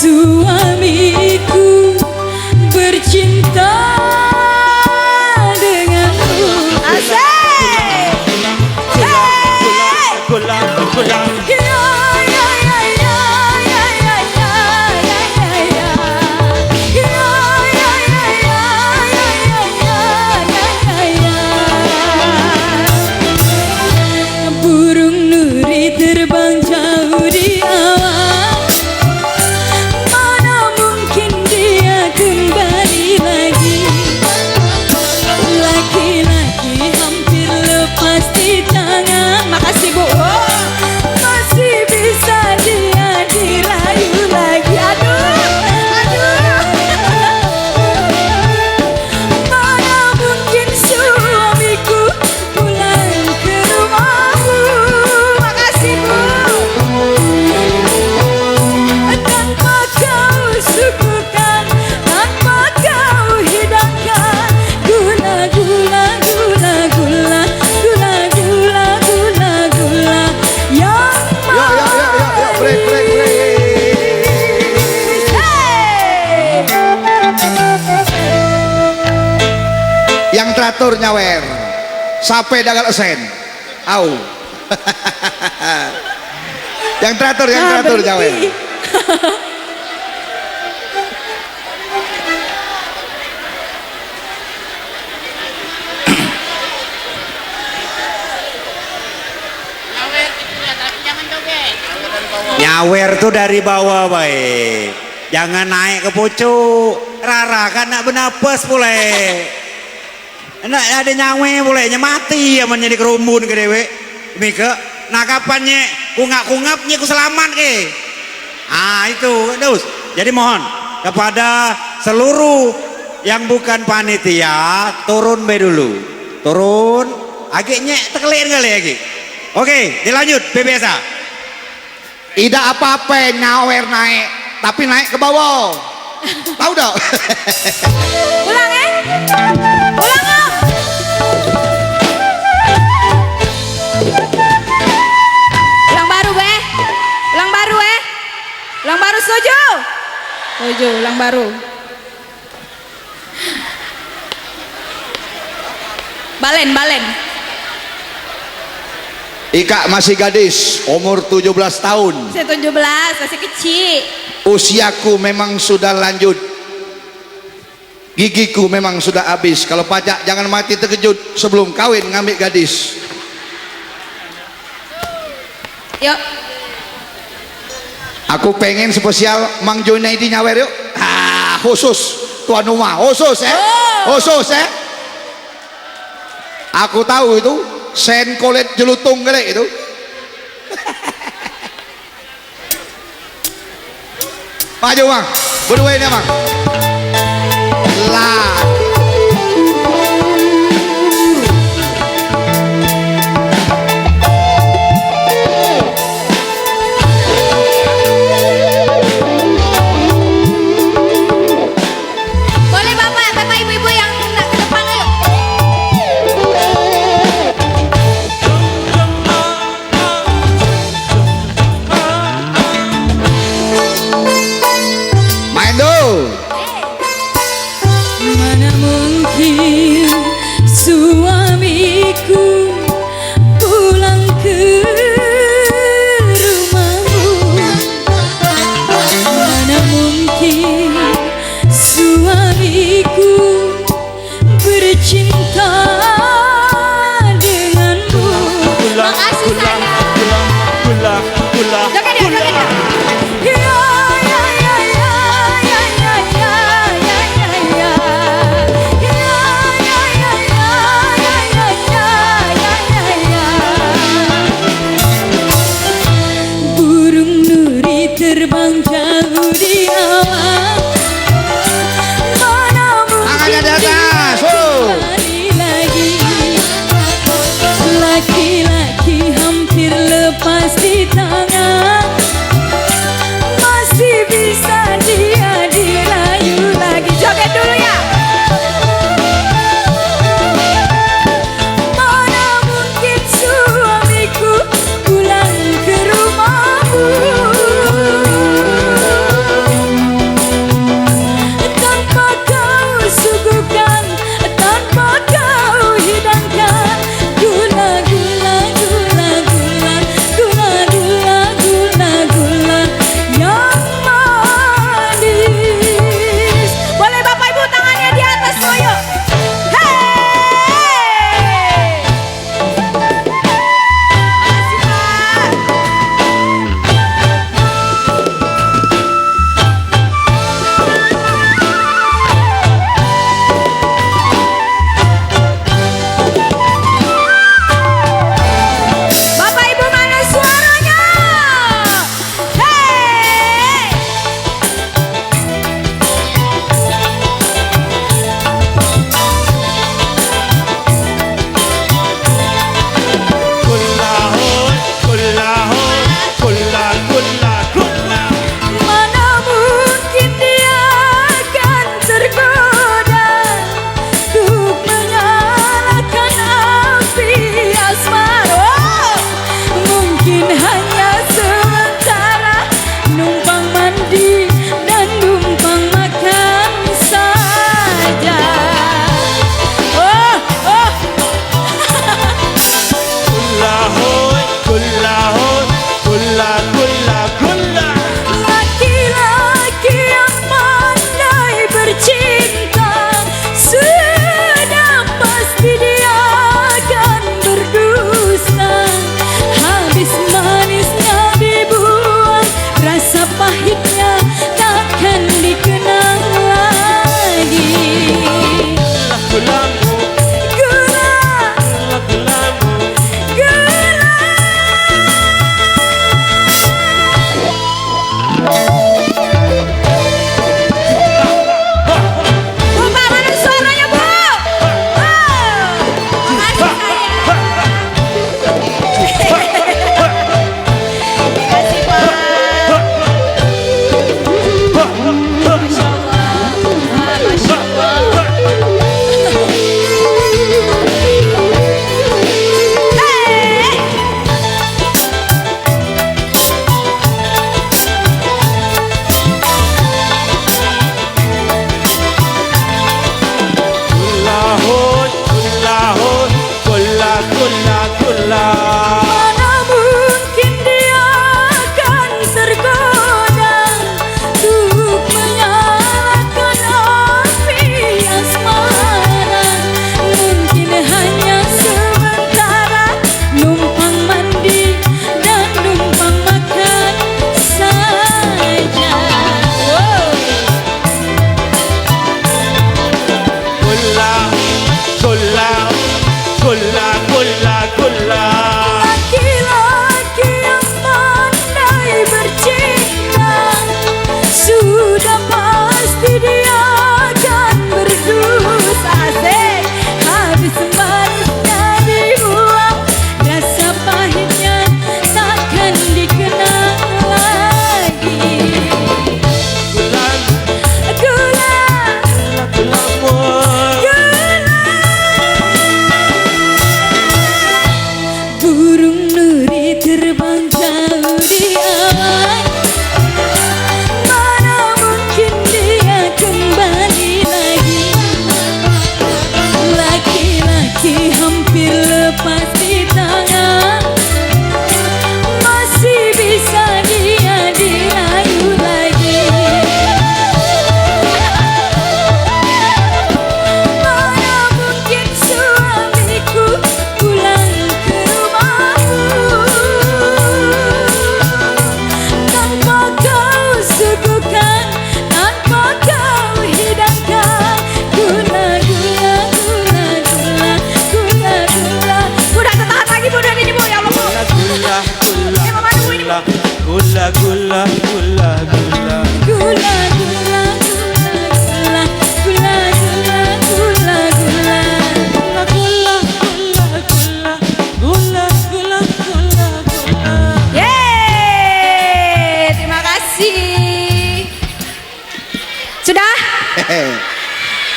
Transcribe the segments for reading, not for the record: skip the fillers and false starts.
suamiku bercinta denganmu. Asik. Gulang. Burung nuri terbang jauh di awan, mana mungkin dia kembali lagi. Laki-laki hampir lepas di tangan. Makasih Bu. Masih bisa dia dirayu lagi. Mana mungkin suamiku pulang ke rumahmu. Makasih Bu. Tanpa kau sukukan, tanpa kau hidangkan, gula gula gula gula gula gula gula gula yang Break. Yang teratur nyawer sampai dagal esen. Au. Yang teratur nyawer. Nyawer tuh dari bawah baik, jangan naik ke pucuk. Rara kan nak bernapas boleh, nak ada nyawe bolehnya mati ya menjadi kerumbun ke dewe. Mika, nah kapannya kungap-kungapnya ku selamat ke. Itu terus. Jadi mohon kepada seluruh yang bukan panitia turun be dulu, turun. Agaknya terkelin kali lagi. Oke, dilanjut biasa. Tidak apa-apa nyawer naik, tapi naik ke bawah. Tahu dong? Ulang ya. Ulang Om. Ulang baru be. Ulang baru Ulang baru setuju. Setuju, ulang baru. Balen. Ika masih gadis, umur 17 tahun. Saya 17, masih kecil. Usiaku memang sudah lanjut. Gigiku memang sudah habis. Kalau pajak jangan mati terkejut sebelum kawin ngambil gadis. Yuk. Aku pengen spesial Mang Junaidi nyawer yuk. Khusus tuan rumah, khusus Aku tahu itu sen kolet jelutung gede itu. Maju Mang, berdua ini Mang. Lah. Boleh Bapak Ibu-ibu yang ke depan ayo. Main dulu. Mana mungkin suamiku pulang ke rumahmu. Mana mungkin suamiku bercinta denganmu. Makasih sayang. Gulang. Joget ya. Burung nuri terbang jauh di awan, mana Tangannya mungkin di atas, dia kembali lagi. Laki-laki hampir lepas di tangan, masih bisa dia dirayu lagi. Joget dulu ya. Mana mungkin suamiku pulang ke rumahmu.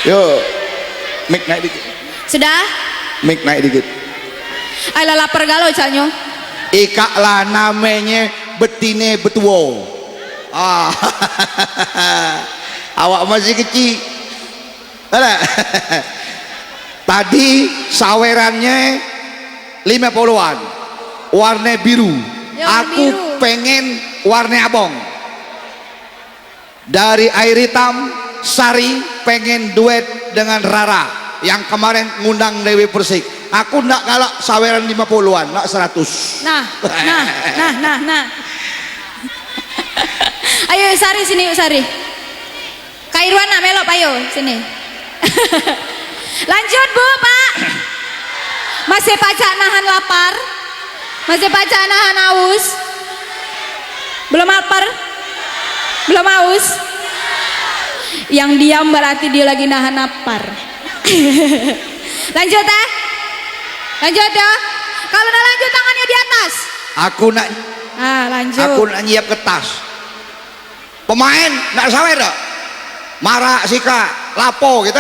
Yuk, mic naik dikit. Sudah? Mic naik dikit. Ayolah lapar galau canyo. Ika lah namanya betine betuwo. Ah, awak masih kecil. Ada. Tadi sawerannya 50-an, warna biru. Ya, Aku biru. pengen warna abong. Dari air hitam, Sari pengen duet dengan Rara yang kemarin ngundang Dewi Persik. Aku nak galak saweran 50-an, nak 100. Nah. Ayo Sari sini yuk Sari. Kak Irwana melok ayo sini. Lanjut Bu, Pak. Masih pacak nahan lapar? Masih pacak nahan haus? Belum lapar? Belum haus? Yang diam berarti dia lagi nahan lapar. Lanjut ya. Lanjut ya. Kalau udah lanjut tangannya di atas. Aku nak Lanjut. Aku nak nyiap ke tas. Pemain nak sawer tak? Marak sika, lapo gitu.